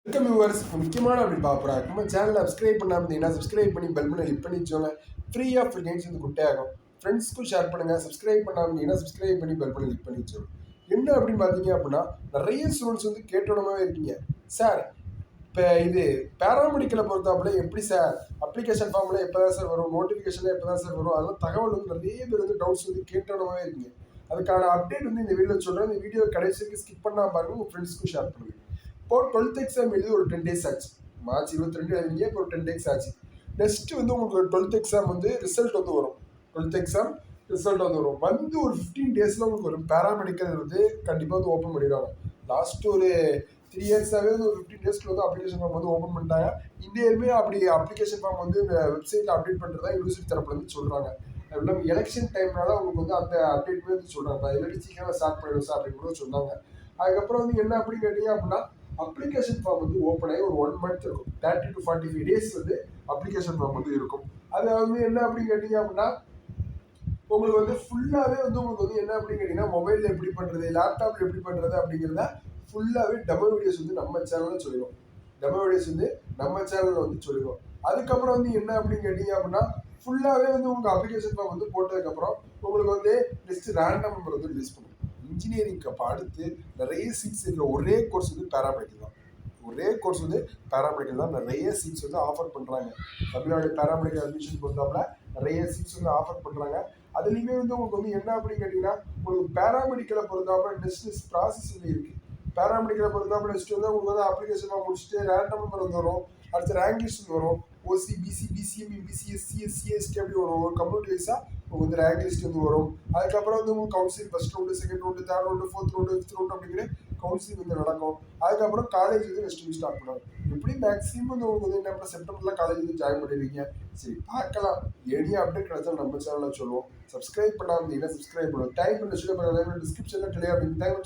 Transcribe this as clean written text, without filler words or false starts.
Welcome viewers. முக்கியமான அப்படி பார்க்குறா நம்ம சேனலை சப்ஸ்கிரைப் பண்ணாமல் இருந்தீங்கன்னா சப்ஸ்கிரைப் பண்ணி பெல் பண்ணி கிளிக் பண்ணி வச்சோங்க. ஃப்ரீ ஆஃப் கேம்ஸ் வந்து குட்டையாகும். ஃப்ரெண்ட்ஸ்க்கும் ஷேர் பண்ணுங்கள். சப்ஸ்கிரைப் பண்ணாமல் இருந்தீங்கன்னா சப்ஸ்கிரைப் பண்ணி பெல் பண்ணி கிளிக் பண்ணி வச்சோங்க. என்ன அப்படின்னு பார்த்தீங்க அப்படின்னா நிறைய ஸ்டூடெண்ட்ஸ் வந்து கேட்டோடமாவே இருக்கீங்க. சார் இப்போ இது பேராமெடிக்கலை பொறுத்தாப்புல எப்படி சார் அப்ளிகேஷன் ஃபார்மில் எப்போ தான் சார் வரும், நோட்டிஃபிகேஷனில் எப்போ தான் சார் வரும், அதெல்லாம் தகவல் வந்து நிறைய பேர் வந்து டவுட்ஸ் வந்து கேட்டோடமாவே இருக்கீங்க. அதுக்கான அப்டேட் வந்து இந்த வீடியோ சொல்கிறேன். இந்த வீடியோ கடைசிக்கு ஸ்கிப் பண்ணாமல் பாருங்கள். உங்கள் ஃப்ரெண்ட்ஸ்க்கும் ஷேர் பண்ணுங்கள். இப்போ 12th எக்ஸாம் எழுதி ஒரு 10 days ஆச்சு. மார்ச் 22 எழுதிங்க. இப்போ ஒரு 10 days ஆச்சு. நெக்ஸ்ட் வந்து உங்களுக்கு 12th எக்ஸாம் வந்து ரிசல்ட் வந்து வரும். 12th எக்ஸாம் ரிசல்ட் வந்து வரும். வந்து ஒரு 15 daysல உங்களுக்கு ஒரு பேராமெடிக்கல் வந்து கண்டிப்பாக வந்து ஓப்பன் பண்ணிடுவாங்க. லாஸ்ட் ஒரு 3 yearsவே வந்து ஒரு 15 daysக்கு வந்து அப்ளிகேஷன் ஃபார்ம் வந்து ஓப்பன் பண்ணிட்டாங்க. இந்தியாவுமே அப்படி அப்ளிகேஷன் ஃபார்ம் வந்து வெப்சைட்டில் அப்டேட் பண்ணுறதா யூனிவர்சிட்டி தரப்புல இருந்து சொல்கிறாங்க. அதுவும் எலெக்ஷன் டைம்னால உங்களுக்கு வந்து அந்த அப்டேட்மே வந்து சொல்கிறாங்க. இல்லாட்டி சீக்கிரம் ஸ்டார்ட் பண்ணிடுவோம் சார் அப்படின்னு கூட சொன்னாங்க. அதுக்கப்புறம் வந்து என்ன அப்படின்னு கேட்டீங்க அப்படின்னா அப்ளிகேஷன் ஃபார்ம் வந்து ஓப்பன் ஆகி ஒரு 1 month இருக்கும். 30 to 45 days வந்து அப்ளிகேஷன் ஃபார்ம் வந்து இருக்கும். அது வந்து என்ன அப்படின்னு கேட்டீங்க அப்படின்னா உங்களுக்கு வந்து ஃபுல்லாகவே வந்து உங்களுக்கு வந்து என்ன அப்படின்னு கேட்டிங்கன்னா மொபைலில் எப்படி பண்ணுறது, லேப்டாப்பில் எப்படி பண்ணுறது அப்படிங்கிறத ஃபுல்லாகவே டெமோ வீடியோஸ் வந்து நம்ம சேனலில் சொல்லிடுவோம். டெமோ வீடியோஸ் வந்து நம்ம சேனலில் வந்து சொல்லிடுவோம். அதுக்கப்புறம் வந்து என்ன அப்படின்னு கேட்டிங்க அப்படின்னா ஃபுல்லாகவே வந்து உங்கள் அப்ளிகேஷன் ஃபார்ம் வந்து போட்டதுக்கப்புறம் உங்களுக்கு வந்து நெக்ஸ்ட் ரேண்டம் நம்பர் வந்து ரிலீஸ் பண்ணுவோம். இன்ஜினியரிங்க்கு அப்போ அடுத்து நிறைய சீட்ஸ் இருக்கிற ஒரே கோர்ஸ் வந்து பேராமெடிக்கல் தான். ஒரே கோர்ஸ் வந்து பேராமெடிக்கல் தான். நிறைய சீட்ஸ் வந்து ஆஃபர் பண்ணுறாங்க. தமிழ்நாடு பேராமெடிக்கல் அட்மிஷன் பொறுத்தாப்புல நிறைய சீட்ஸ் வந்து ஆஃபர் பண்ணுறாங்க. அதுலேயுமே வந்து உங்களுக்கு வந்து என்ன அப்படின்னு கேட்டிங்கன்னா உங்களுக்கு பேராமெடிக்கலை பொறுத்தாப்புல நெக்ஸ்ட் ப்ராசஸ் வந்து இருக்குது. பேராமெடிக்கலை பொறுத்தாப்புல நெக்ஸ்ட் வந்து உங்களுக்கு வந்து அப்ளிகேஷன் முடிச்சுட்டு ரேண்டம் நம்பர் வந்து வரும். அடுத்து ரேங்க் லிஸ்ட் வரும். OC, BC, BCM, BC, SC, SC, ST அப்படி வரும். ஒரு கம்யூனிட்டி வைஸாக உங்களுக்கு வந்து ரேங்க் லிஸ்ட் வந்து வரும். அதுக்கப்புறம் வந்து உங்களுக்கு counselling first round, second round, third round, fourth round, fifth round அப்படிங்கிற கவுன்சிலிங் வந்து நடக்கும். அதுக்கப்புறம் காலேஜ் வந்து நெக்ஸ்ட் வீக் ஸ்டார்ட் பண்ணுவாங்க. எப்படி மேக்ஸிமம் வந்து உங்களுக்கு வந்து என்ன செப்டம்பரில் காலேஜ் வந்து ஜாயின் பண்ணிடுவீங்க. சரி பார்க்கலாம். எனி அப்டேட் கிடைச்சாலும் நம்ம சேனலில் சொல்லுவோம். சப்ஸ்கிரைப் பண்ணாமல் இருந்தீங்கன்னா சப்ஸ்கிரைப் பண்ணுவோம். டைம் பண்ண சொல்லி டிஸ்கிரிப்ஷனில் டெலியா அப்படின்னு டைம்